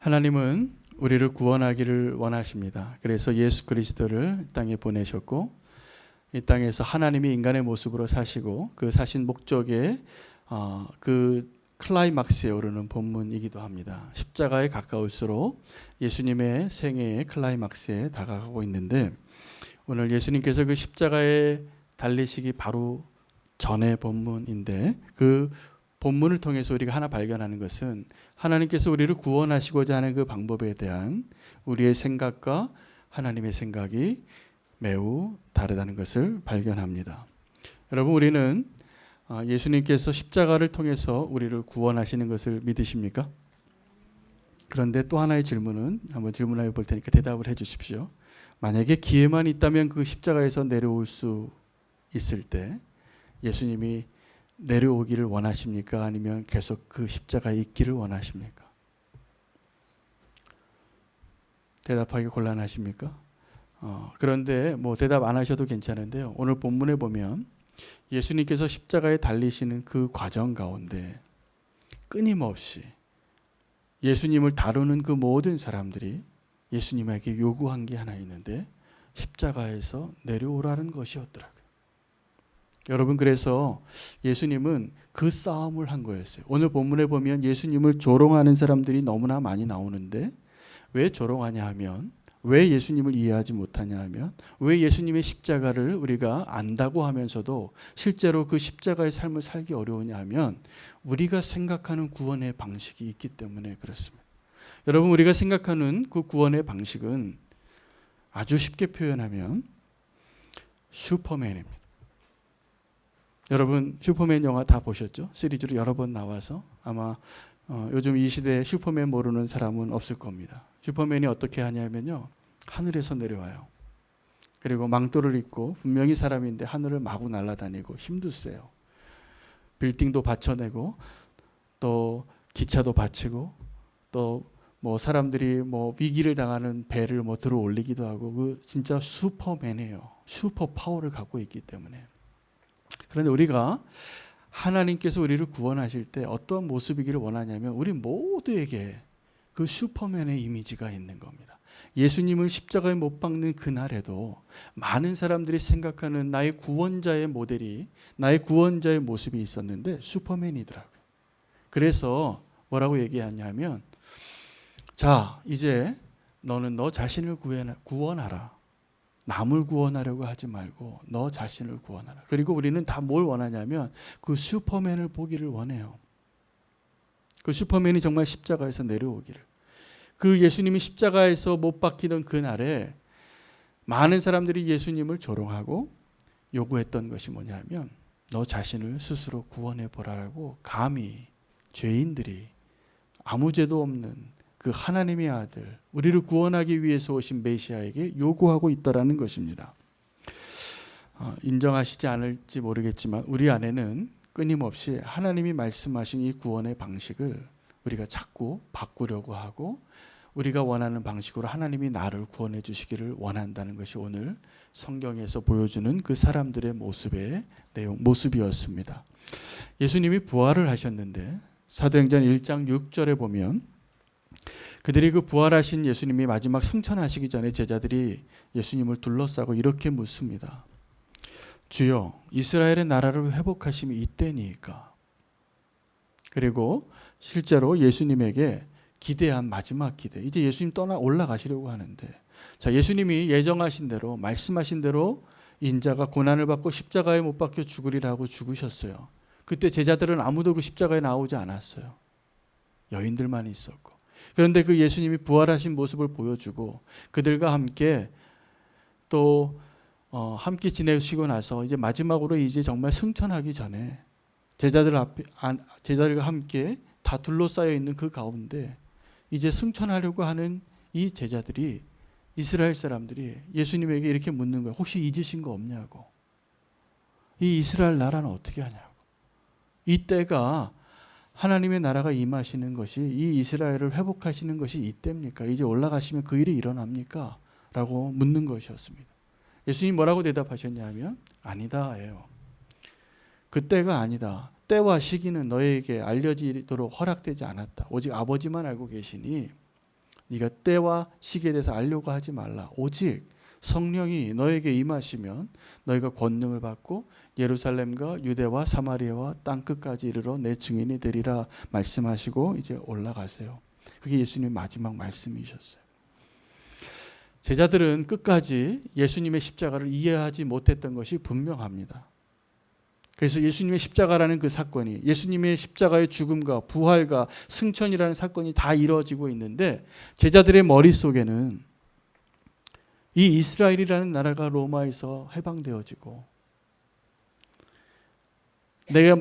하나님은 우리를 구원하기를 원하십니다. 그래서 예수 그리스도를 땅에 보내셨고 이 땅에서 하나님이 인간의 모습으로 사시고 그 사신 목적의 그 클라이막스에 오르는 본문이기도 합니다. 십자가에 가까울수록 예수님의 생애의 클라이막스에 다가가고 있는데 오늘 예수님께서 그 십자가에 달리시기 바로 전의 본문인데 그 본문을 통해서 우리가 하나 발견하는 것은 하나님께서 우리를 구원하시고자 하는 그 방법에 대한 우리의 생각과 하나님의 생각이 매우 다르다는 것을 발견합니다. 여러분, 우리는 예수님께서 십자가를 통해서 우리를 구원하시는 것을 믿으십니까? 그런데 또 하나의 질문은 한번 질문해 볼 테니까 대답을 해 주십시오. 만약에 기회만 있다면 그 십자가에서 내려올 수 있을 때 예수님이 내려오기를 원하십니까? 아니면 계속 그 십자가에 있기를 원하십니까? 대답하기 곤란하십니까? 그런데 뭐 대답 안 하셔도 괜찮은데요. 오늘 본문에 보면 예수님께서 십자가에 달리시는 그 과정 가운데 끊임없이 예수님을 다루는 그 모든 사람들이 예수님에게 요구한 게 하나 있는데 십자가에서 내려오라는 것이었더라고요. 여러분, 그래서 예수님은 그 싸움을 한 거였어요. 오늘 본문에 보면 예수님을 조롱하는 사람들이 너무나 많이 나오는데 왜 조롱하냐 하면, 왜 예수님을 이해하지 못하냐 하면, 왜 예수님의 십자가를 우리가 안다고 하면서도 실제로 그 십자가의 삶을 살기 어려우냐 하면 우리가 생각하는 구원의 방식이 있기 때문에 그렇습니다. 여러분, 우리가 생각하는 그 구원의 방식은 아주 쉽게 표현하면 슈퍼맨입니다. 여러분, 슈퍼맨 영화 다 보셨죠? 시리즈로 여러 번 나와서 아마 요즘 이 시대에 슈퍼맨 모르는 사람은 없을 겁니다. 슈퍼맨이 어떻게 하냐면요, 하늘에서 내려와요. 그리고 망토를 입고 분명히 사람인데 하늘을 마구 날아다니고 힘도 세요. 빌딩도 받쳐내고 또 기차도 받치고 또 뭐 사람들이 뭐 위기를 당하는 배를 뭐 들어 올리기도 하고 그 진짜 슈퍼맨이에요. 슈퍼 파워를 갖고 있기 때문에. 그런데 우리가 하나님께서 우리를 구원하실 때 어떤 모습이기를 원하냐면 우리 모두에게 그 슈퍼맨의 이미지가 있는 겁니다. 예수님을 십자가에 못 박는 그날에도 많은 사람들이 생각하는 나의 구원자의 모델이, 나의 구원자의 모습이 있었는데 슈퍼맨이더라고요. 그래서 뭐라고 얘기하냐면, 자, 이제 너는 너 자신을 구원하라. 남을 구원하려고 하지 말고 너 자신을 구원하라. 그리고 우리는 다 뭘 원하냐면 그 슈퍼맨을 보기를 원해요. 그 슈퍼맨이 정말 십자가에서 내려오기를. 그 예수님이 십자가에서 못 박히던 그날에 많은 사람들이 예수님을 조롱하고 요구했던 것이 뭐냐면 너 자신을 스스로 구원해 보라라고 감히 죄인들이 아무 죄도 없는 그 하나님의 아들, 우리를 구원하기 위해서 오신 메시아에게 요구하고 있다라는 것입니다. 인정하시지 않을지 모르겠지만 우리 안에는 끊임없이 하나님이 말씀하신 이 구원의 방식을 우리가 자꾸 바꾸려고 하고 우리가 원하는 방식으로 하나님이 나를 구원해 주시기를 원한다는 것이 오늘 성경에서 보여주는 그 사람들의 모습이었습니다. 예수님이 부활을 하셨는데 사도행전 1장 6절에 보면 그들이 그 부활하신 예수님이 마지막 승천하시기 전에 제자들이 예수님을 둘러싸고 이렇게 묻습니다. 주여, 이스라엘의 나라를 회복하심이 이때니까. 그리고 실제로 예수님에게 기대한 마지막 기대, 이제 예수님 떠나 올라가시려고 하는데, 자, 예수님이 예정하신 대로 말씀하신 대로 인자가 고난을 받고 십자가에 못 박혀 죽으리라고 죽으셨어요. 그때 제자들은 아무도 그 십자가에 나오지 않았어요. 여인들만 있었고. 그런데 그 예수님이 부활하신 모습을 보여주고 그들과 함께 또 함께 지내시고 나서 이제 마지막으로 이제 정말 승천하기 전에 제자들과 함께 다 둘러싸여 있는 그 가운데 이제 승천하려고 하는 이 제자들이, 이스라엘 사람들이 예수님에게 이렇게 묻는 거예요. 혹시 잊으신 거 없냐고. 이 이스라엘 나라는 어떻게 하냐고. 이 때가 하나님의 나라가 임하시는 것이, 이 이스라엘을 회복하시는 것이 이때입니까? 이제 올라가시면 그 일이 일어납니까? 라고 묻는 것이었습니다. 예수님이 뭐라고 대답하셨냐면 아니다예요. 그때가 아니다. 때와 시기는 너에게 알려지도록 허락되지 않았다. 오직 아버지만 알고 계시니 네가 때와 시기에 대해서 알려고 하지 말라. 오직 성령이 너에게 임하시면 너희가 권능을 받고 예루살렘과 유대와 사마리아와 땅끝까지 이르러 내 증인이 되리라 말씀하시고 이제 올라가세요. 그게 예수님의 마지막 말씀이셨어요. 제자들은 끝까지 예수님의 십자가를 이해하지 못했던 것이 분명합니다. 그래서 예수님의 십자가라는 그 사건이, 예수님의 십자가의 죽음과 부활과 승천이라는 사건이 다 이루어지고 있는데 제자들의 머릿속에는 이 이스라엘이라는 나라가 로마에서 해방되어지고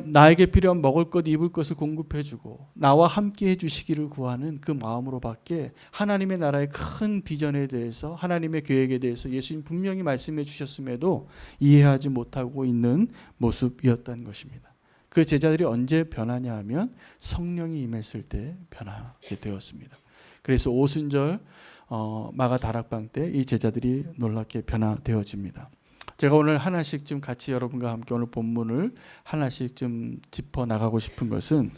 나에게 필요한 먹을 것 입을 것을 공급해주고 나와 함께 해주시기를 구하는 그 마음으로밖에 하나님의 나라의 큰 비전에 대해서, 하나님의 계획에 대해서 예수님 분명히 말씀해 주셨음에도 이해하지 못하고 있는 모습이었던 것입니다. 그 제자들이 언제 변하냐 하면 성령이 임했을 때 변하게 되었습니다. 그래서 오순절 마가 다락방 때 이 제자들이 놀랍게 변화되어집니다. 제가 오늘 하나씩 좀 같이 여러분과 함께 오늘 본문을 하나씩 좀 짚어 나가고 싶은 것은,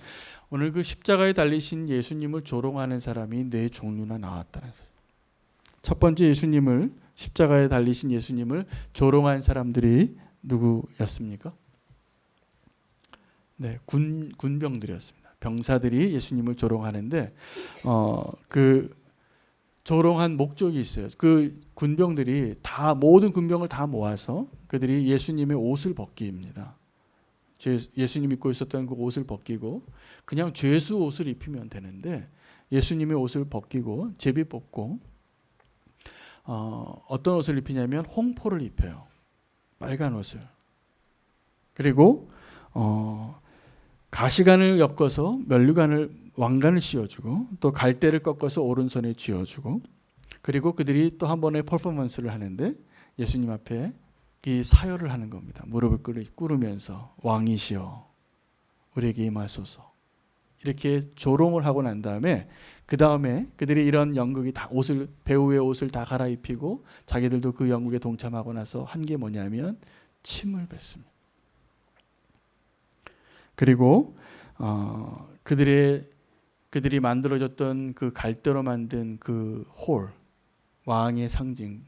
오늘 그 십자가에 달리신 예수님을 조롱하는 사람이 네 종류나 나왔다는 거예요. 첫 번째, 십자가에 달리신 예수님을 조롱한 사람들이 누구였습니까? 네, 군병들이었습니다. 병사들이 예수님을 조롱하는데 그 조롱한 목적이 있어요. 그 군병들이 모든 군병을 다 모아서 그들이 예수님의 옷을 벗깁니다. 예수님 입고 있었던 그 옷을 벗기고 그냥 죄수 옷을 입히면 되는데 예수님의 옷을 벗기고 제비 뽑고 어떤 옷을 입히냐면 홍포를 입혀요. 빨간 옷을. 그리고 가시관을 엮어서 왕관을 씌워주고 또 갈대를 꺾어서 오른손에 쥐어주고, 그리고 그들이 또 한 번의 퍼포먼스를 하는데 예수님 앞에 이 사열을 하는 겁니다. 무릎을 꿇으면서 왕이시여 우리에게 임하소서, 이렇게 조롱을 하고 난 다음에 그 다음에 그들이 이런 연극이 다 배우의 옷을 다 갈아입히고 자기들도 그 연극에 동참하고 나서 한 게 뭐냐면 침을 뱉습니다. 그리고 그들이 만들어졌던 그 갈대로 만든 그 왕의 상징,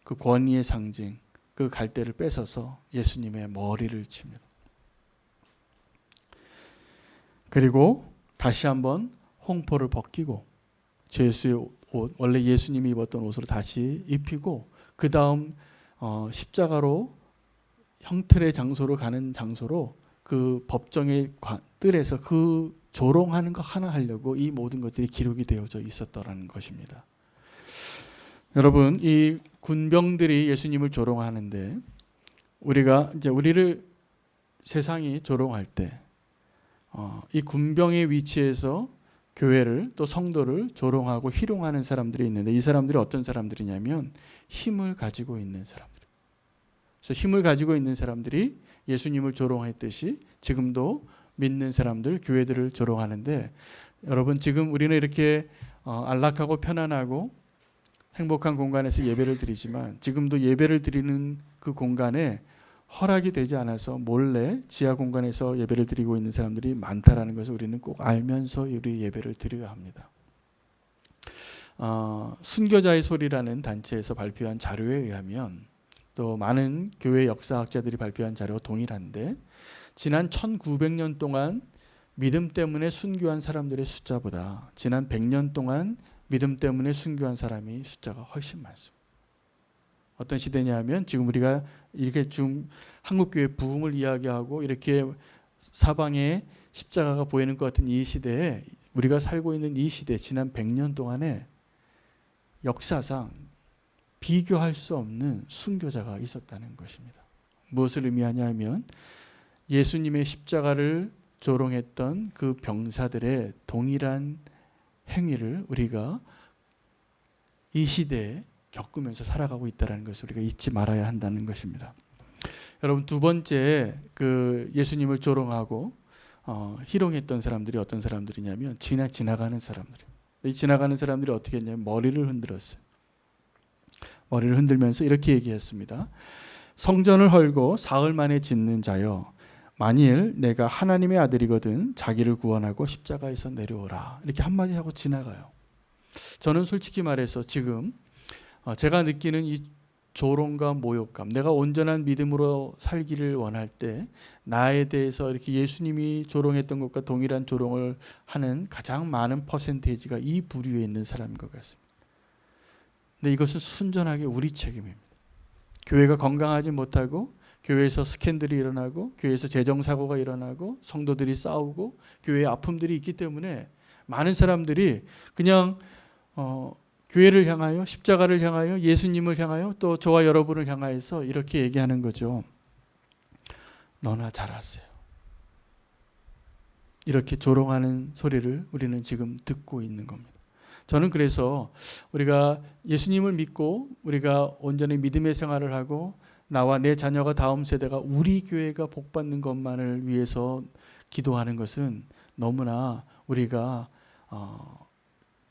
그 권위의 상징, 그 갈대를 뺏어서 예수님의 머리를 칩니다. 그리고 다시 한번 홍포를 벗기고 죄수의 옷, 원래 예수님이 입었던 옷으로 다시 입히고, 그 다음 십자가로 형틀의 장소로 가는 장소로 그 법정의 뜰에서 그 조롱하는 거 하나 하려고 이 모든 것들이 기록이 되어져 있었더라는 것입니다. 여러분, 이 군병들이 예수님을 조롱하는데 우리를 세상이 조롱할 때 이 군병의 위치에서 교회를 또 성도를 조롱하고 희롱하는 사람들이 있는데, 이 사람들이 어떤 사람들이냐면 힘을 가지고 있는 사람들. 그래서 힘을 가지고 있는 사람들이 예수님을 조롱했듯이 지금도 믿는 사람들, 교회들을 조롱하는데, 여러분 지금 우리는 이렇게 안락하고 편안하고 행복한 공간에서 예배를 드리지만 지금도 예배를 드리는 그 공간에 허락이 되지 않아서 몰래 지하 공간에서 예배를 드리고 있는 사람들이 많다라는 것을 우리는 꼭 알면서 우리 예배를 드려야 합니다. 순교자의 소리라는 단체에서 발표한 자료에 의하면, 또 많은 교회 역사학자들이 발표한 자료와 동일한데, 지난 1900년 동안 믿음 때문에 순교한 사람들의 숫자보다 지난 100년 동안 믿음 때문에 순교한 사람이 숫자가 훨씬 많습니다. 어떤 시대냐 하면 지금 우리가 이렇게 한국교회 부흥을 이야기하고 이렇게 사방에 십자가가 보이는 것 같은 이 시대에, 우리가 살고 있는 이 시대, 지난 100년 동안에 역사상 비교할 수 없는 순교자가 있었다는 것입니다. 무엇을 의미하냐 하면 예수님의 십자가를 조롱했던 그 병사들의 동일한 행위를 우리가 이 시대에 겪으면서 살아가고 있다는 것을 우리가 잊지 말아야 한다는 것입니다. 여러분, 두 번째 그 예수님을 조롱하고 희롱했던 사람들이 어떤 사람들이냐면 지나가는 사람들. 이 지나가는 사람들이 어떻게 했냐면 머리를 흔들었어요. 머리를 흔들면서 이렇게 얘기했습니다. 성전을 헐고 사흘 만에 짓는 자여, 만일 내가 하나님의 아들이거든 자기를 구원하고 십자가에서 내려오라. 이렇게 한마디 하고 지나가요. 저는 솔직히 말해서 지금 제가 느끼는 이 조롱과 모욕감, 내가 온전한 믿음으로 살기를 원할 때 나에 대해서 이렇게 예수님이 조롱했던 것과 동일한 조롱을 하는 가장 많은 퍼센테이지가 이 부류에 있는 사람인 것 같습니다. 근데 이것은 순전하게 우리 책임입니다. 교회가 건강하지 못하고 교회에서 스캔들이 일어나고 교회에서 재정사고가 일어나고 성도들이 싸우고 교회에 아픔들이 있기 때문에 많은 사람들이 그냥 교회를 향하여 십자가를 향하여 예수님을 향하여 또 저와 여러분을 향하여서 이렇게 얘기하는 거죠. 너나 잘하세요. 이렇게 조롱하는 소리를 우리는 지금 듣고 있는 겁니다. 저는 그래서 우리가 예수님을 믿고 우리가 온전히 믿음의 생활을 하고 나와 내 자녀가 다음 세대가 우리 교회가 복받는 것만을 위해서 기도하는 것은 너무나 우리가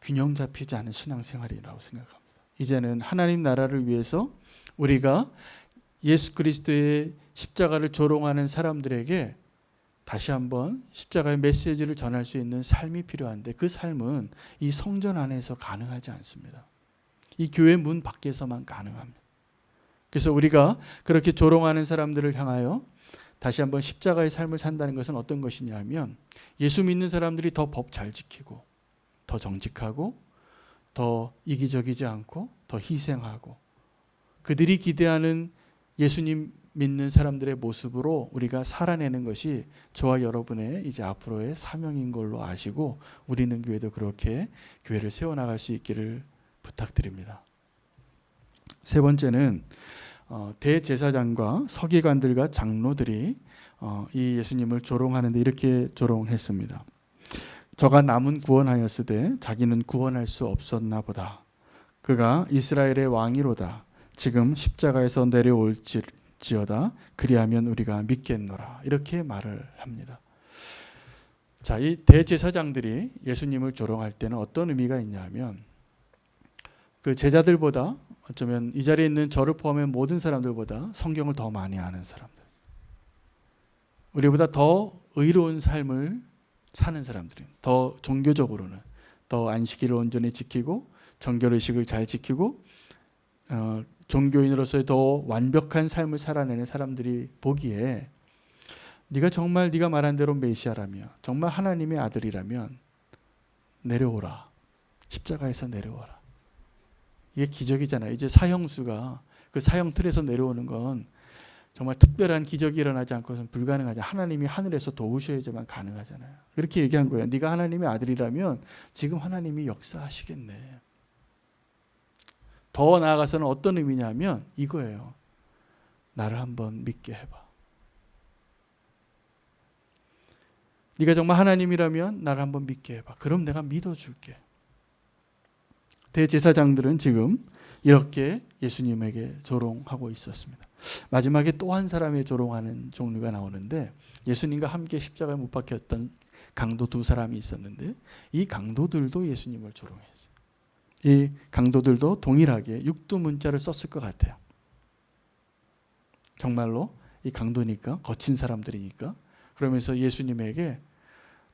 균형 잡히지 않은 신앙생활이라고 생각합니다. 이제는 하나님 나라를 위해서 우리가 예수 그리스도의 십자가를 조롱하는 사람들에게 다시 한번 십자가의 메시지를 전할 수 있는 삶이 필요한데 그 삶은 이 성전 안에서 가능하지 않습니다. 이 교회 문 밖에서만 가능합니다. 그래서 우리가 그렇게 조롱하는 사람들을 향하여 다시 한번 십자가의 삶을 산다는 것은 어떤 것이냐 하면 예수 믿는 사람들이 더 법 잘 지키고 더 정직하고 더 이기적이지 않고 더 희생하고 그들이 기대하는 예수님 믿는 사람들의 모습으로 우리가 살아내는 것이 저와 여러분의 이제 앞으로의 사명인 걸로 아시고 우리는 교회도 그렇게 교회를 세워나갈 수 있기를 부탁드립니다. 세 번째는 대제사장과 서기관들과 장로들이 이 예수님을 조롱하는데 이렇게 조롱했습니다. 저가 남은 구원하였으되 자기는 구원할 수 없었나 보다. 그가 이스라엘의 왕이로다. 지금 십자가에서 내려올지어다. 그리하면 우리가 믿겠노라. 이렇게 말을 합니다. 자, 이 대제사장들이 예수님을 조롱할 때는 어떤 의미가 있냐면 그 제자들보다 어쩌면 이 자리에 있는 저를 포함한 모든 사람들보다 성경을 더 많이 아는 사람들, 우리보다 더 의로운 삶을 사는 사람들은 더 종교적으로는 더 안식일을 온전히 지키고 정결의식을 잘 지키고 종교인으로서의 더 완벽한 삶을 살아내는 사람들이 보기에 네가 정말 네가 말한 대로 메시아라면 정말 하나님의 아들이라면 내려오라. 십자가에서 내려오라. 이게 기적이잖아요. 이제 사형수가 그 사형 틀에서 내려오는 건 정말 특별한 기적이 일어나지 않고서는 불가능하죠. 하나님이 하늘에서 도우셔야지만 가능하잖아요. 그렇게 얘기한 거예요. 네가 하나님의 아들이라면 지금 하나님이 역사하시겠네. 더 나아가서는 어떤 의미냐면 이거예요. 나를 한번 믿게 해봐. 네가 정말 하나님이라면 나를 한번 믿게 해봐. 그럼 내가 믿어줄게. 대제사장들은 지금 이렇게 예수님에게 조롱하고 있었습니다. 마지막에 또 한 사람의 조롱하는 종류가 나오는데 예수님과 함께 십자가에 못 박혔던 강도 두 사람이 있었는데 이 강도들도 예수님을 조롱했어요. 이 강도들도 동일하게 육두문자를 썼을 것 같아요. 정말로 이 강도니까 거친 사람들이니까 그러면서 예수님에게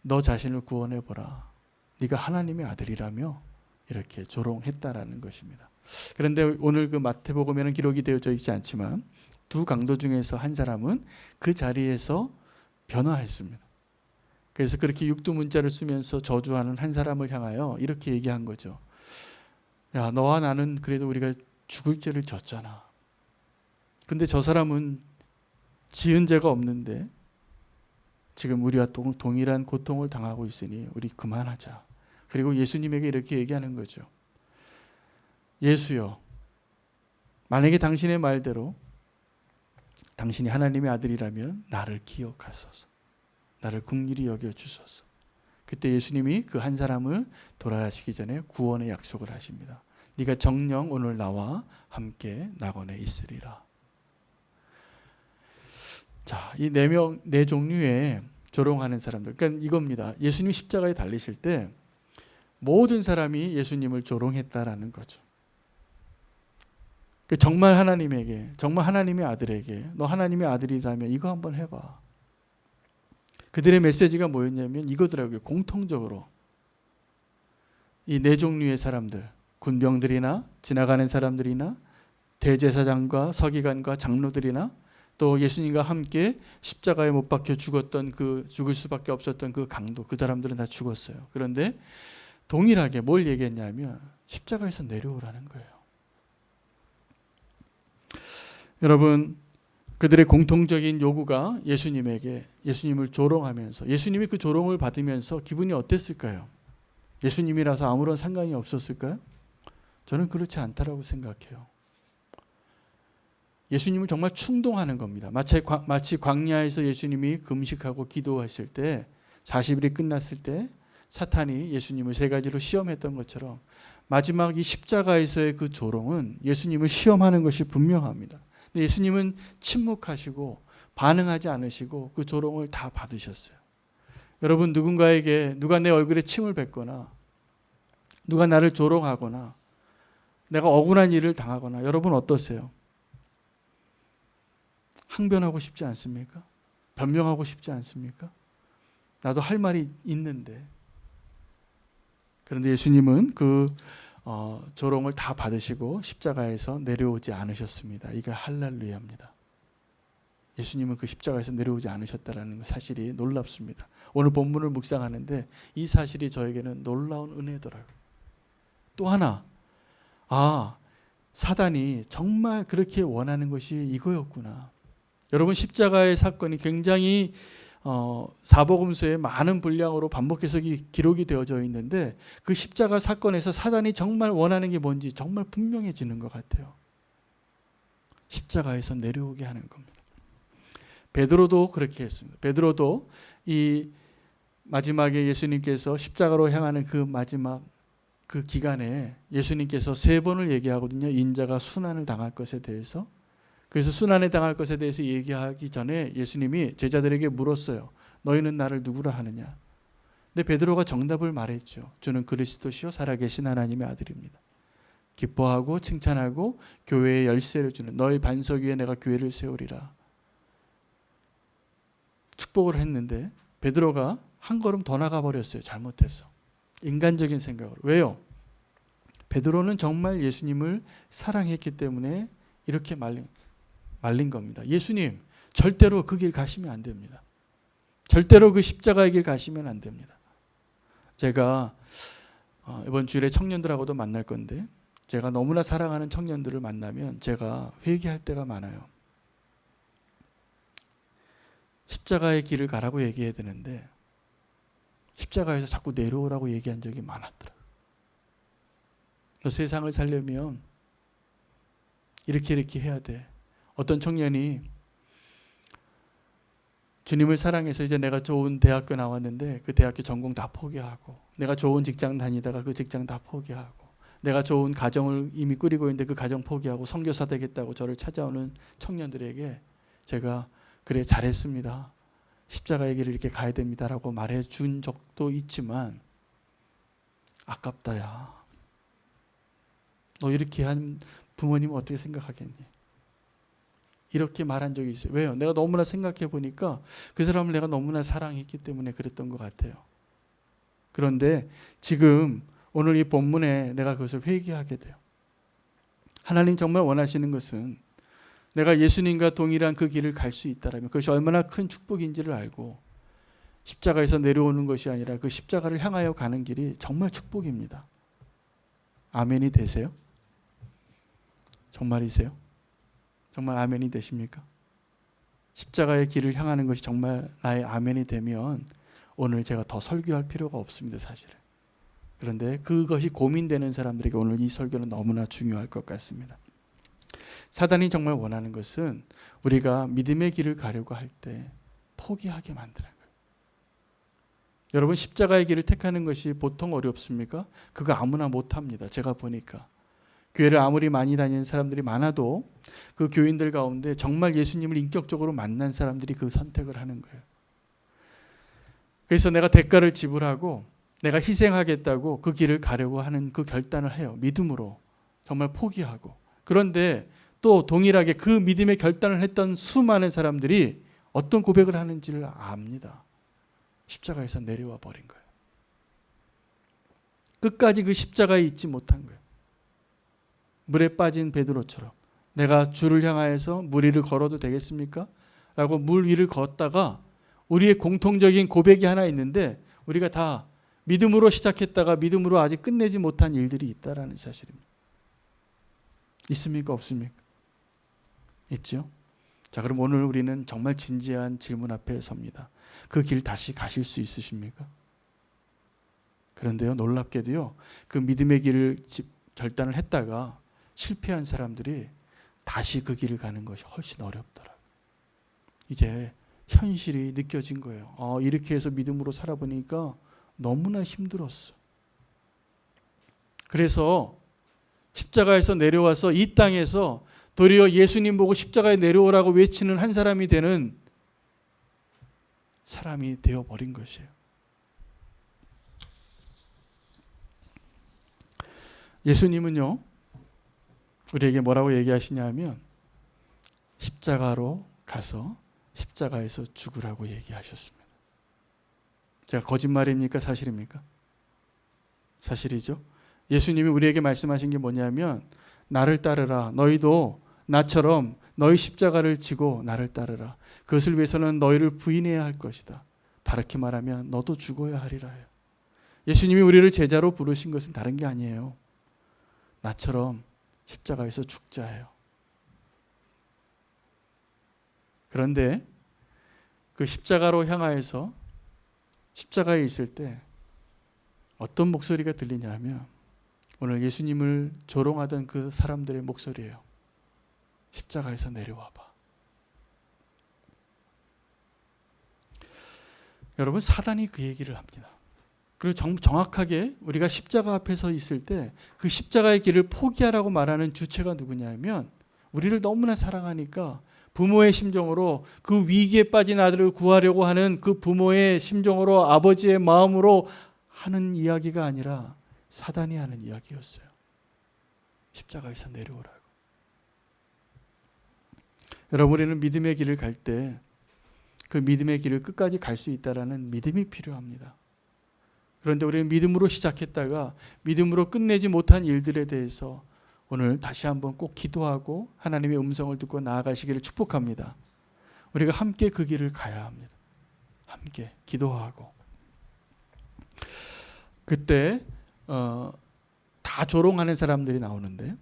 너 자신을 구원해보라. 네가 하나님의 아들이라며 이렇게 조롱했다라는 것입니다. 그런데 오늘 그 마태복음에는 기록이 되어져 있지 않지만 두 강도 중에서 한 사람은 그 자리에서 변화했습니다. 그래서 그렇게 육두문자를 쓰면서 저주하는 한 사람을 향하여 이렇게 얘기한 거죠. 야, 너와 나는 그래도 우리가 죽을 죄를 졌잖아. 근데 저 사람은 지은 죄가 없는데 지금 우리와 동일한 고통을 당하고 있으니 우리 그만하자. 그리고 예수님에게 이렇게 얘기하는 거죠. 예수여, 만약에 당신의 말대로 당신이 하나님의 아들이라면 나를 기억하소서. 나를 긍휼히 여겨주소서. 그때 예수님이 그 한 사람을 돌아가시기 전에 구원의 약속을 하십니다. 네가 정녕 오늘 나와 함께 낙원에 있으리라. 자, 이 네 종류의 조롱하는 사람들. 그러니까 이겁니다. 예수님이 십자가에 달리실 때 모든 사람이 예수님을 조롱했다라는 거죠. 정말 하나님에게, 정말 하나님의 아들에게 너 하나님의 아들이라면 이거 한번 해봐. 그들의 메시지가 뭐였냐면 이거더라고요. 공통적으로 이 네 종류의 사람들, 군병들이나 지나가는 사람들이나 대제사장과 서기관과 장로들이나 또 예수님과 함께 십자가에 못 박혀 죽었던 그 죽을 수밖에 없었던 그 강도, 그 사람들은 다 죽었어요. 그런데 동일하게 뭘 얘기했냐면 십자가에서 내려오라는 거예요. 여러분, 그들의 공통적인 요구가 예수님을 조롱하면서, 예수님이 그 조롱을 받으면서 기분이 어땠을까요? 예수님이라서 아무런 상관이 없었을까요? 저는 그렇지 않다라고 생각해요. 예수님은 정말 충동하는 겁니다. 마치 광야에서 예수님이 금식하고 기도했을 때 40일이 끝났을 때 사탄이 예수님을 세 가지로 시험했던 것처럼 마지막 이 십자가에서의 그 조롱은 예수님을 시험하는 것이 분명합니다. 근데 예수님은 침묵하시고 반응하지 않으시고 그 조롱을 다 받으셨어요. 여러분, 누가 내 얼굴에 침을 뱉거나 누가 나를 조롱하거나 내가 억울한 일을 당하거나 여러분 어떠세요? 항변하고 싶지 않습니까? 변명하고 싶지 않습니까? 나도 할 말이 있는데. 그런데 예수님은 그 조롱을 다 받으시고 십자가에서 내려오지 않으셨습니다. 이게 할렐루야입니다. 예수님은 그 십자가에서 내려오지 않으셨다는 사실이 놀랍습니다. 오늘 본문을 묵상하는데 이 사실이 저에게는 놀라운 은혜더라고요. 또 하나, 사단이 정말 그렇게 원하는 것이 이거였구나. 여러분, 십자가의 사건이 굉장히 사복음서에 많은 분량으로 반복해서 기록이 되어져 있는데 그 십자가 사건에서 사단이 정말 원하는 게 뭔지 정말 분명해지는 것 같아요. 십자가에서 내려오게 하는 겁니다. 베드로도 그렇게 했습니다. 베드로도 이 마지막에 예수님께서 십자가로 향하는 그 마지막 그 기간에 예수님께서 3번을 얘기하거든요. 인자가 순환을 당할 것에 대해서. 그래서 순환에 당할 것에 대해서 얘기하기 전에 예수님이 제자들에게 물었어요. 너희는 나를 누구라 하느냐? 근데 베드로가 정답을 말했죠. 주는 그리스도시요 살아계신 하나님의 아들입니다. 기뻐하고 칭찬하고 교회의 열쇠를 주는 너희 반석 위에 내가 교회를 세우리라. 축복을 했는데 베드로가 한 걸음 더 나가버렸어요. 잘못해서. 인간적인 생각으로. 왜요? 베드로는 정말 예수님을 사랑했기 때문에 이렇게 말린 겁니다. 예수님, 절대로 그 길 가시면 안 됩니다. 절대로 그 십자가의 길 가시면 안 됩니다. 제가 이번 주일에 청년들하고도 만날 건데 제가 너무나 사랑하는 청년들을 만나면 제가 회개할 때가 많아요. 십자가의 길을 가라고 얘기해야 되는데 십자가에서 자꾸 내려오라고 얘기한 적이 많았더라고요. 너 세상을 살려면 이렇게 해야 돼. 어떤 청년이 주님을 사랑해서 이제 내가 좋은 대학교 나왔는데 그 대학교 전공 다 포기하고 내가 좋은 직장 다니다가 그 직장 다 포기하고 내가 좋은 가정을 이미 꾸리고 있는데 그 가정 포기하고 선교사 되겠다고 저를 찾아오는 청년들에게 제가 그래 잘했습니다. 십자가의 길을 이렇게 가야 됩니다라고 말해준 적도 있지만 아깝다야. 너 이렇게 한 부모님은 어떻게 생각하겠니? 이렇게 말한 적이 있어요. 왜요? 내가 너무나 생각해 보니까 그 사람을 내가 너무나 사랑했기 때문에 그랬던 것 같아요. 그런데 지금 오늘 이 본문에 내가 그것을 회개하게 돼요. 하나님 정말 원하시는 것은 내가 예수님과 동일한 그 길을 갈 수 있다라면 그것이 얼마나 큰 축복인지를 알고 십자가에서 내려오는 것이 아니라 그 십자가를 향하여 가는 길이 정말 축복입니다. 아멘이 되세요? 정말이세요? 정말 아멘이 되십니까? 십자가의 길을 향하는 것이 정말 나의 아멘이 되면 오늘 제가 더 설교할 필요가 없습니다, 사실은. 그런데 그것이 고민되는 사람들에게 오늘 이 설교는 너무나 중요할 것 같습니다. 사단이 정말 원하는 것은 우리가 믿음의 길을 가려고 할 때 포기하게 만드는 거예요. 여러분, 십자가의 길을 택하는 것이 보통 어렵습니까? 그거 아무나 못합니다. 제가 보니까. 교회를 아무리 많이 다니는 사람들이 많아도 그 교인들 가운데 정말 예수님을 인격적으로 만난 사람들이 그 선택을 하는 거예요. 그래서 내가 대가를 지불하고 내가 희생하겠다고 그 길을 가려고 하는 그 결단을 해요. 믿음으로. 정말 포기하고. 그런데 또 동일하게 그 믿음의 결단을 했던 수많은 사람들이 어떤 고백을 하는지를 압니다. 십자가에서 내려와 버린 거예요. 끝까지 그 십자가에 있지 못한 거예요. 물에 빠진 베드로처럼 내가 주를 향하여서 물 위를 걸어도 되겠습니까? 라고 물 위를 걷다가 우리의 공통적인 고백이 하나 있는데 우리가 다 믿음으로 시작했다가 믿음으로 아직 끝내지 못한 일들이 있다라는 사실입니다. 있습니까? 없습니까? 있죠? 자, 그럼 오늘 우리는 정말 진지한 질문 앞에 섭니다. 그 길 다시 가실 수 있으십니까? 그런데요, 놀랍게도요, 그 믿음의 길을 결단을 했다가 실패한 사람들이 다시 그 길을 가는 것이 훨씬 어렵더라고요. 이제 현실이 느껴진 거예요. 이렇게 해서 믿음으로 살아보니까 너무나 힘들었어. 그래서 십자가에서 내려와서 이 땅에서 도리어 예수님 보고 십자가에 내려오라고 외치는 한 사람이 되는 사람이 되어버린 것이에요. 예수님은요, 우리에게 뭐라고 얘기하시냐 하면 십자가로 가서 십자가에서 죽으라고 얘기하셨습니다. 제가 거짓말입니까? 사실입니까? 사실이죠. 예수님이 우리에게 말씀하신 게 뭐냐면 나를 따르라. 너희도 나처럼 너희 십자가를 지고 나를 따르라. 그것을 위해서는 너희를 부인해야 할 것이다. 다르게 말하면 너도 죽어야 하리라 해요. 예수님이 우리를 제자로 부르신 것은 다른 게 아니에요. 나처럼 십자가에서 죽자예요. 그런데 그 십자가로 향하여서 십자가에 있을 때 어떤 목소리가 들리냐 하면 오늘 예수님을 조롱하던 그 사람들의 목소리예요. 십자가에서 내려와 봐. 여러분, 사단이 그 얘기를 합니다. 그리고 정확하게 우리가 십자가 앞에 서 있을 때 그 십자가의 길을 포기하라고 말하는 주체가 누구냐면 우리를 너무나 사랑하니까 부모의 심정으로 그 위기에 빠진 아들을 구하려고 하는 그 부모의 심정으로 아버지의 마음으로 하는 이야기가 아니라 사단이 하는 이야기였어요. 십자가에서 내려오라고. 여러분, 우리는 믿음의 길을 갈 때 그 믿음의 길을 끝까지 갈 수 있다라는 믿음이 필요합니다. 그런데 우리는 믿음으로 시작했다가 믿음으로 끝내지 못한 일들에 대해서 오늘 다시 한번 꼭 기도하고 하나님의 음성을 듣고 나아가시기를 축복합니다. 우리가 함께 그 길을 가야 합니다. 함께 기도하고. 그때 다 조롱하는 사람들이 나오는데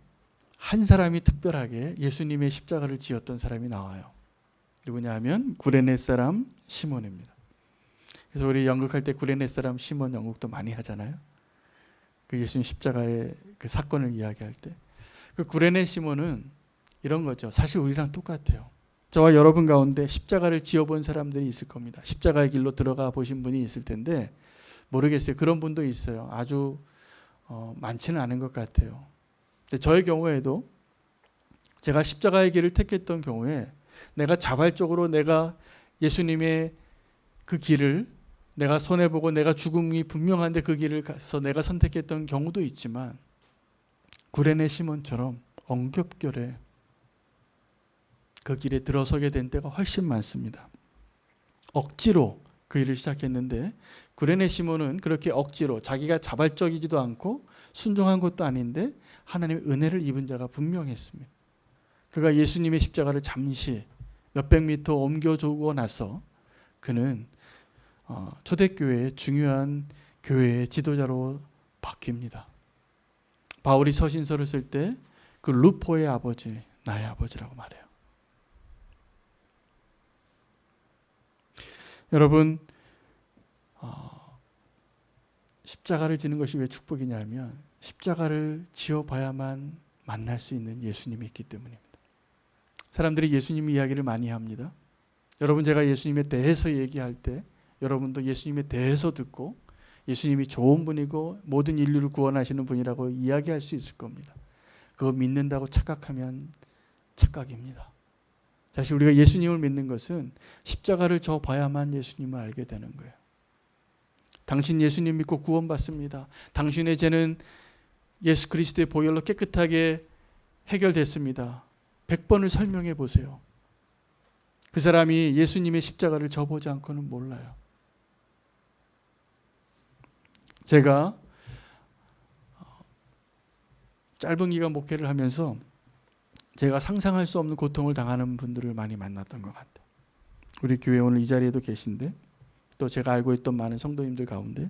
한 사람이 특별하게 예수님의 십자가를 지었던 사람이 나와요. 누구냐 하면 구레네 사람 시몬입니다. 그래서 우리 연극할 때 구레네 사람 시몬 연극도 많이 하잖아요. 그 예수님 십자가의 그 사건을 이야기할 때 그 구레네 시몬은 이런 거죠. 사실 우리랑 똑같아요. 저와 여러분 가운데 십자가를 지어본 사람들이 있을 겁니다. 십자가의 길로 들어가 보신 분이 있을 텐데 모르겠어요. 그런 분도 있어요. 아주 많지는 않은 것 같아요. 근데 저의 경우에도 제가 십자가의 길을 택했던 경우에 내가 자발적으로 내가 예수님의 그 길을 내가 손해보고 내가 죽음이 분명한데 그 길을 가서 내가 선택했던 경우도 있지만 구레네 시몬처럼 엉겹결에 그 길에 들어서게 된 때가 훨씬 많습니다. 억지로 그 일을 시작했는데 구레네 시몬은 그렇게 억지로 자기가 자발적이지도 않고 순종한 것도 아닌데 하나님의 은혜를 입은 자가 분명했습니다. 그가 예수님의 십자가를 잠시 몇백 미터 옮겨주고 나서 그는 초대교회의 중요한 교회의 지도자로 바뀝니다. 바울이 서신서를 쓸 때 그 루포의 아버지, 나의 아버지라고 말해요. 여러분, 십자가를 지는 것이 왜 축복이냐 하면 십자가를 지어봐야만 만날 수 있는 예수님이 있기 때문입니다. 사람들이 예수님 이야기를 많이 합니다. 여러분, 제가 예수님에 대해서 얘기할 때 여러분도 예수님에 대해서 듣고 예수님이 좋은 분이고 모든 인류를 구원하시는 분이라고 이야기할 수 있을 겁니다. 그거 믿는다고 착각하면 착각입니다. 사실 우리가 예수님을 믿는 것은 십자가를 져 봐야만 예수님을 알게 되는 거예요. 당신 예수님 믿고 구원받습니다. 당신의 죄는 예수 그리스도의 보혈로 깨끗하게 해결됐습니다. 100번을 설명해 보세요. 그 사람이 예수님의 십자가를 져보지 않고는 몰라요. 제가 짧은 기간 목회를 하면서 제가 상상할 수 없는 고통을 당하는 분들을 많이 만났던 것 같아요. 우리 교회 오늘 이 자리에도 계신데 또 제가 알고 있던 많은 성도님들 가운데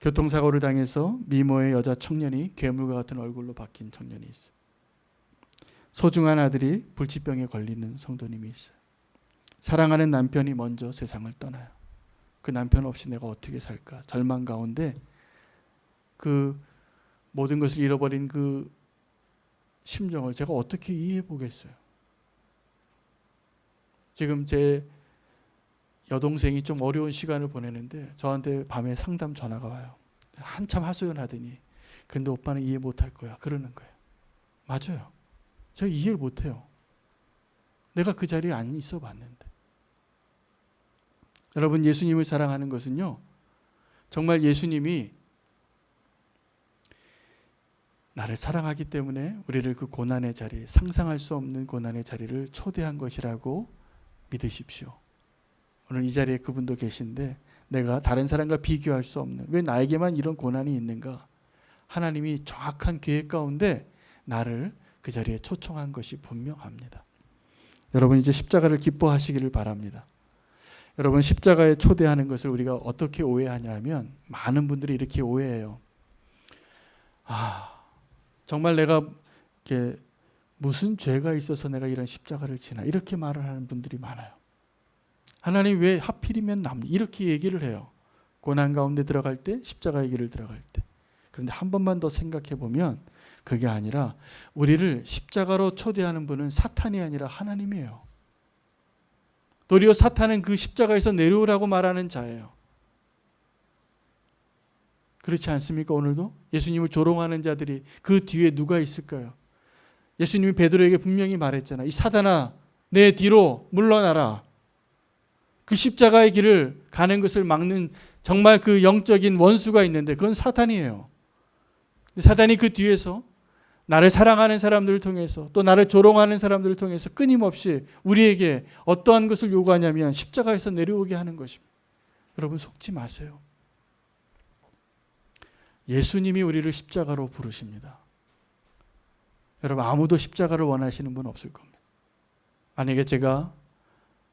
교통사고를 당해서 미모의 여자 청년이 괴물과 같은 얼굴로 바뀐 청년이 있어요. 소중한 아들이 불치병에 걸리는 성도님이 있어요. 사랑하는 남편이 먼저 세상을 떠나요. 그 남편 없이 내가 어떻게 살까? 절망 가운데 그 모든 것을 잃어버린 그 심정을 제가 어떻게 이해해 보겠어요? 지금 제 여동생이 좀 어려운 시간을 보내는데 저한테 밤에 상담 전화가 와요. 한참 하소연하더니 근데 오빠는 이해 못할 거야. 그러는 거예요. 맞아요. 제가 이해를 못해요. 내가 그 자리에 안 있어 봤는데. 여러분, 예수님을 사랑하는 것은요, 정말 예수님이 나를 사랑하기 때문에 우리를 그 고난의 자리, 상상할 수 없는 고난의 자리를 초대한 것이라고 믿으십시오. 오늘 이 자리에 그분도 계신데 내가 다른 사람과 비교할 수 없는, 왜 나에게만 이런 고난이 있는가? 하나님이 정확한 계획 가운데 나를 그 자리에 초청한 것이 분명합니다. 여러분, 이제 십자가를 기뻐하시기를 바랍니다. 여러분, 십자가에 초대하는 것을 우리가 어떻게 오해하냐 하면 많은 분들이 이렇게 오해해요. 정말 내가 이렇게 무슨 죄가 있어서 내가 이런 십자가를 지나, 이렇게 말을 하는 분들이 많아요. 하나님 왜 하필이면 이렇게 얘기를 해요. 고난 가운데 들어갈 때, 십자가의 길을 들어갈 때. 그런데 한 번만 더 생각해 보면 그게 아니라 우리를 십자가로 초대하는 분은 사탄이 아니라 하나님이에요. 도리어 사탄은 그 십자가에서 내려오라고 말하는 자예요. 그렇지 않습니까? 오늘도 예수님을 조롱하는 자들이 그 뒤에 누가 있을까요? 예수님이 베드로에게 분명히 말했잖아요. 이 사단아, 내 뒤로 물러나라. 그 십자가의 길을 가는 것을 막는 정말 그 영적인 원수가 있는데 그건 사탄이에요. 사단이 그 뒤에서 나를 사랑하는 사람들을 통해서 또 나를 조롱하는 사람들을 통해서 끊임없이 우리에게 어떠한 것을 요구하냐면 십자가에서 내려오게 하는 것입니다. 여러분, 속지 마세요. 예수님이 우리를 십자가로 부르십니다. 여러분, 아무도 십자가를 원하시는 분 없을 겁니다. 만약에 제가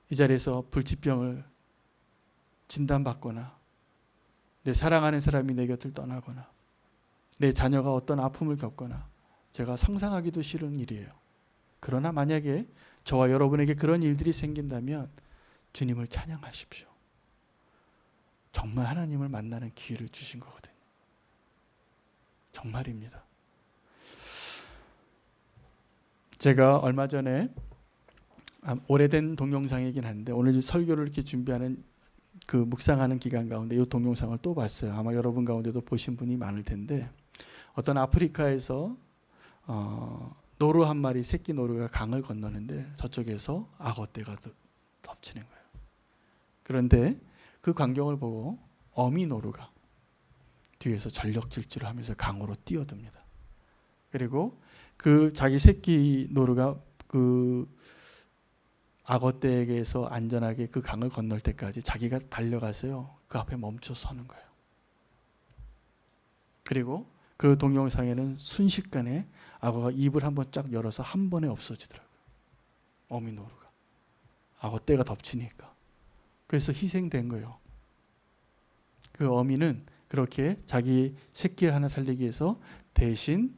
이 자리에서 불치병을 진단받거나 내 사랑하는 사람이 내 곁을 떠나거나 내 자녀가 어떤 아픔을 겪거나 제가 상상하기도 싫은 일이에요. 그러나 만약에 저와 여러분에게 그런 일들이 생긴다면 주님을 찬양하십시오. 정말 하나님을 만나는 기회를 주신 거거든요. 정말입니다. 제가 얼마 전에 오래된 동영상이긴 한데 오늘 설교를 이렇게 준비하는 그 묵상하는 기간 가운데 이 동영상을 또 봤어요. 아마 여러분 가운데도 보신 분이 많을 텐데 어떤 아프리카에서 노루 한 마리, 새끼 노루가 강을 건너는데 저쪽에서 악어떼가 덮치는 거예요. 그런데 그 광경을 보고 어미 노루가 뒤에서 전력 질주를 하면서 강으로 뛰어듭니다. 그리고 그 자기 새끼 노루가 그 악어떼에게서 안전하게 그 강을 건널 때까지 자기가 달려가서요, 그 앞에 멈춰 서는 거예요. 그리고 그 동영상에는 순식간에 악어가 입을 한번 쫙 열어서 한 번에 없어지더라고요. 어미 노루가. 악어떼가 덮치니까. 그래서 희생된 거예요. 그 어미는 그렇게 자기 새끼를 하나 살리기 위해서 대신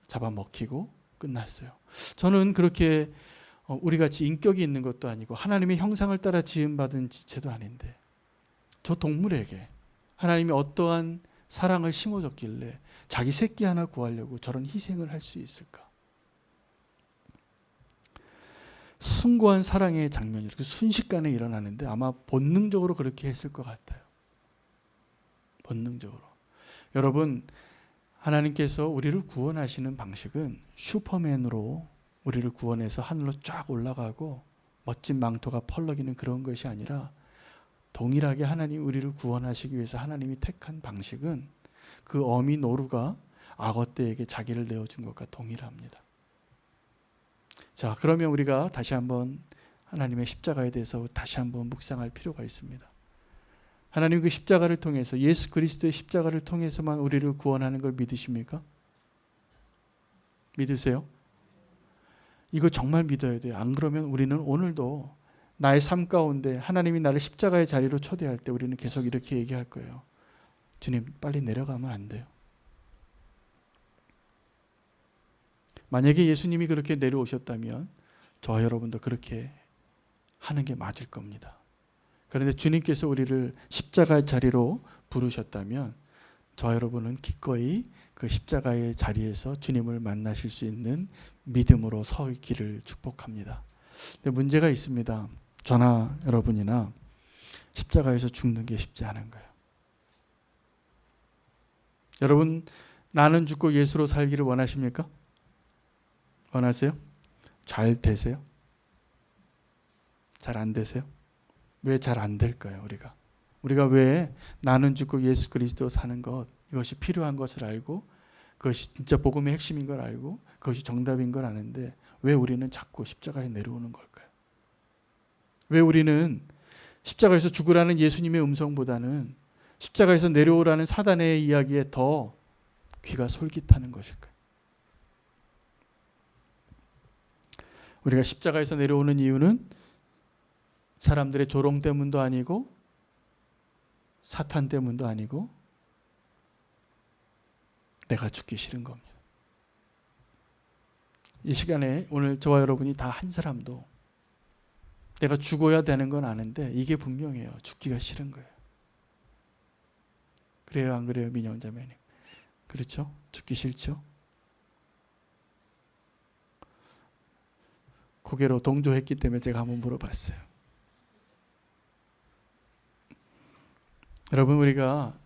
잡아먹히고 끝났어요. 저는 그렇게 우리같이 인격이 있는 것도 아니고 하나님의 형상을 따라 지음받은 지체도 아닌데 저 동물에게 하나님이 어떠한 사랑을 심어줬길래 자기 새끼 하나 구하려고 저런 희생을 할 수 있을까? 숭고한 사랑의 장면이 이렇게 순식간에 일어나는데 아마 본능적으로 그렇게 했을 것 같아요. 본능적으로. 여러분, 하나님께서 우리를 구원하시는 방식은 슈퍼맨으로 우리를 구원해서 하늘로 쫙 올라가고 멋진 망토가 펄럭이는 그런 것이 아니라 동일하게 하나님 우리를 구원하시기 위해서 하나님이 택한 방식은 그 어미 노루가 악어떼에게 자기를 내어준 것과 동일합니다. 자, 그러면 우리가 다시 한번 하나님의 십자가에 대해서 다시 한번 묵상할 필요가 있습니다. 하나님 그 십자가를 통해서 예수 그리스도의 십자가를 통해서만 우리를 구원하는 걸 믿으십니까? 믿으세요? 이거 정말 믿어야 돼요. 안 그러면 우리는 오늘도 나의 삶 가운데 하나님이 나를 십자가의 자리로 초대할 때 우리는 계속 이렇게 얘기할 거예요. 주님, 빨리 내려가면 안 돼요. 만약에 예수님이 그렇게 내려오셨다면 저와 여러분도 그렇게 하는 게 맞을 겁니다. 그런데 주님께서 우리를 십자가의 자리로 부르셨다면 저와 여러분은 기꺼이 그 십자가의 자리에서 주님을 만나실 수 있는 믿음으로 서 있기를 축복합니다. 근데 문제가 있습니다. 저나 여러분이나 십자가에서 죽는 게 쉽지 않은 거예요. 여러분, 나는 죽고 예수로 살기를 원하십니까? 원하세요? 잘 되세요? 잘 안 되세요? 왜 잘 안 될까요? 우리가 왜 나는 죽고 예수 그리스도 사는 것, 이것이 필요한 것을 알고 그것이 진짜 복음의 핵심인 걸 알고 그것이 정답인 걸 아는데 왜 우리는 자꾸 십자가에 내려오는 걸까요? 왜 우리는 십자가에서 죽으라는 예수님의 음성보다는 십자가에서 내려오라는 사단의 이야기에 더 귀가 솔깃하는 것일까요? 우리가 십자가에서 내려오는 이유는 사람들의 조롱 때문도 아니고 사탄 때문도 아니고 내가 죽기 싫은 겁니다. 이 시간에 오늘 저와 여러분이 다 한 사람도 내가 죽어야 되는 건 아는데 이게 분명해요. 죽기가 싫은 거예요. 그래요, 안 그래요, 민영자매님? 그렇죠? 죽기 싫죠? 고개로 동조했기 때문에 제가 한번 물어봤어요. 여러분, 우리가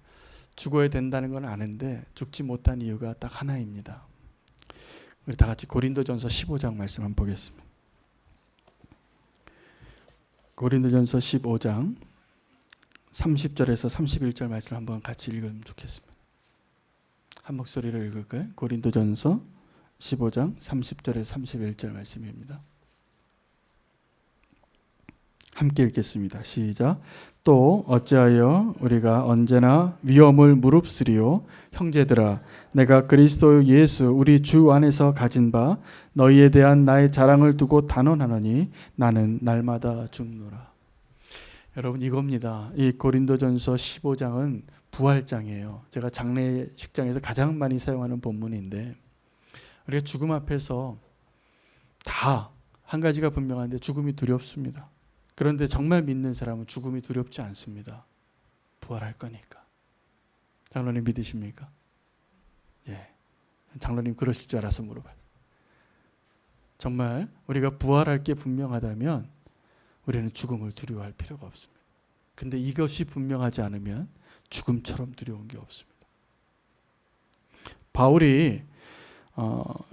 죽어야 된다는 건 아는데 죽지 못한 이유가 딱 하나입니다. 우리 다 같이 고린도전서 15장 말씀 한번 보겠습니다. 고린도전서 15장 30절에서 31절 말씀 한번 같이 읽으면 좋겠습니다. 한 목소리로 읽을까요? 고린도전서 15장 30절에서 31절 말씀입니다. 함께 읽겠습니다. 시작. 또 어찌하여 우리가 언제나 위험을 무릅쓰리요? 형제들아, 내가 그리스도 예수 우리 주 안에서 가진 바 너희에 대한 나의 자랑을 두고 단언하노니 나는 날마다 죽노라. 여러분, 이겁니다. 이 고린도전서 15장은 부활장이에요. 제가 장례식장에서 가장 많이 사용하는 본문인데 우리가 죽음 앞에서 다 한 가지가 분명한데 죽음이 두렵습니다. 그런데 정말 믿는 사람은 죽음이 두렵지 않습니다. 부활할 거니까. 장로님 믿으십니까? 예. 장로님 그러실 줄 알아서 물어봐요. 정말 우리가 부활할 게 분명하다면 우리는 죽음을 두려워할 필요가 없습니다. 근데 이것이 분명하지 않으면 죽음처럼 두려운 게 없습니다. 바울이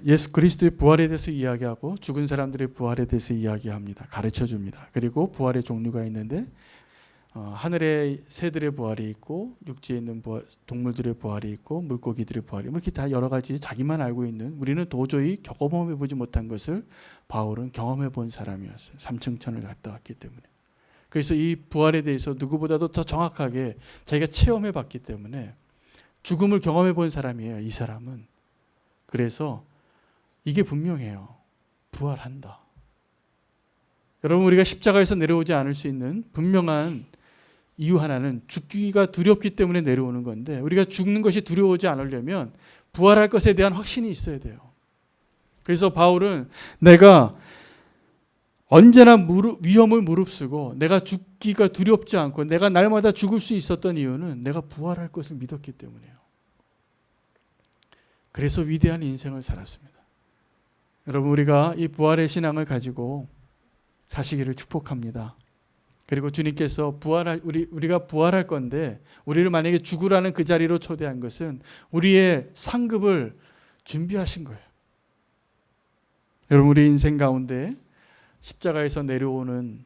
예수 그리스도의 부활에 대해서 이야기하고 죽은 사람들의 부활에 대해서 이야기합니다. 가르쳐 줍니다. 그리고 부활의 종류가 있는데 하늘의 새들의 부활이 있고 육지에 있는 동물들의 부활이 있고 물고기들의 부활이 이렇게 다 여러 가지 자기만 알고 있는 우리는 도저히 경험해 보지 못한 것을 바울은 경험해 본 사람이었어요. 삼층천을 갔다 왔기 때문에. 그래서 이 부활에 대해서 누구보다도 더 정확하게 자기가 체험해 봤기 때문에 죽음을 경험해 본 사람이에요. 이 사람은. 그래서 이게 분명해요. 부활한다. 여러분, 우리가 십자가에서 내려오지 않을 수 있는 분명한 이유 하나는 죽기가 두렵기 때문에 내려오는 건데 우리가 죽는 것이 두려워하지 않으려면 부활할 것에 대한 확신이 있어야 돼요. 그래서 바울은 내가 언제나 위험을 무릅쓰고 내가 죽기가 두렵지 않고 내가 날마다 죽을 수 있었던 이유는 내가 부활할 것을 믿었기 때문이에요. 그래서 위대한 인생을 살았습니다. 여러분, 우리가 이 부활의 신앙을 가지고 사시기를 축복합니다. 그리고 주님께서 우리가 부활할 건데 우리를 만약에 죽으라는 그 자리로 초대한 것은 우리의 상급을 준비하신 거예요. 여러분, 우리 인생 가운데 십자가에서 내려오는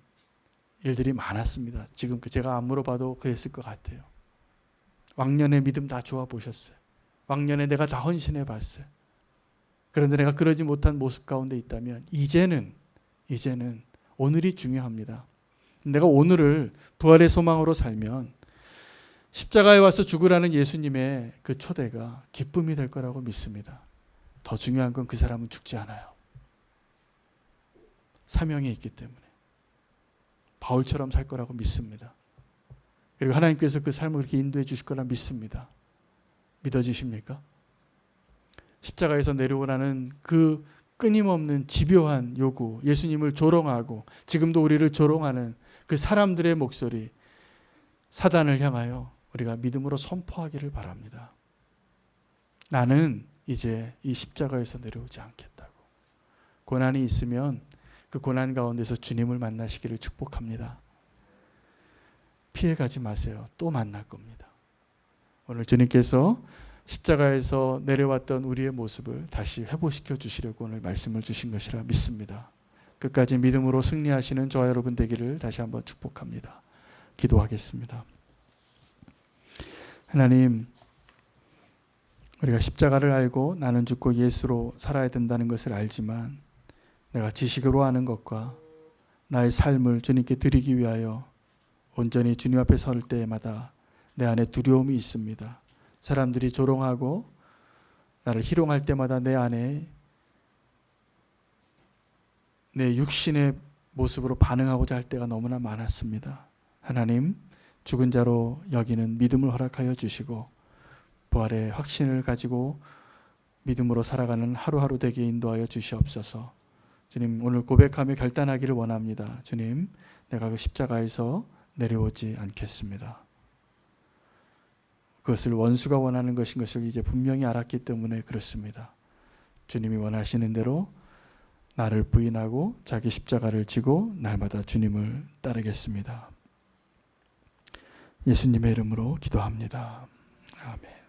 일들이 많았습니다. 지금 제가 안 물어봐도 그랬을 것 같아요. 왕년의 믿음 다 좋아 보셨어요. 왕년에 내가 다 헌신해 봤어요. 그런데 내가 그러지 못한 모습 가운데 있다면 이제는 오늘이 중요합니다. 내가 오늘을 부활의 소망으로 살면 십자가에 와서 죽으라는 예수님의 그 초대가 기쁨이 될 거라고 믿습니다. 더 중요한 건 그 사람은 죽지 않아요. 사명이 있기 때문에. 바울처럼 살 거라고 믿습니다. 그리고 하나님께서 그 삶을 그렇게 인도해 주실 거라 믿습니다. 믿어지십니까? 십자가에서 내려오라는 그 끊임없는 집요한 요구, 예수님을 조롱하고 지금도 우리를 조롱하는 그 사람들의 목소리, 사단을 향하여 우리가 믿음으로 선포하기를 바랍니다. 나는 이제 이 십자가에서 내려오지 않겠다고. 고난이 있으면 그 고난 가운데서 주님을 만나시기를 축복합니다. 피해가지 마세요. 또 만날 겁니다. 오늘 주님께서 십자가에서 내려왔던 우리의 모습을 다시 회복시켜 주시려고 오늘 말씀을 주신 것이라 믿습니다. 끝까지 믿음으로 승리하시는 저와 여러분 되기를 다시 한번 축복합니다. 기도하겠습니다. 하나님, 우리가 십자가를 알고 나는 죽고 예수로 살아야 된다는 것을 알지만 내가 지식으로 아는 것과 나의 삶을 주님께 드리기 위하여 온전히 주님 앞에 설 때마다 내 안에 두려움이 있습니다. 사람들이 조롱하고 나를 희롱할 때마다 내 안에 내 육신의 모습으로 반응하고자 할 때가 너무나 많았습니다. 하나님, 죽은 자로 여기는 믿음을 허락하여 주시고 부활의 확신을 가지고 믿음으로 살아가는 하루하루 되게 인도하여 주시옵소서. 주님, 오늘 고백하며 결단하기를 원합니다. 주님, 내가 그 십자가에서 내려오지 않겠습니다. 그것을 원수가 원하는 것인 것을 이제 분명히 알았기 때문에 그렇습니다. 주님이 원하시는 대로 나를 부인하고 자기 십자가를 지고 날마다 주님을 따르겠습니다. 예수님의 이름으로 기도합니다. 아멘.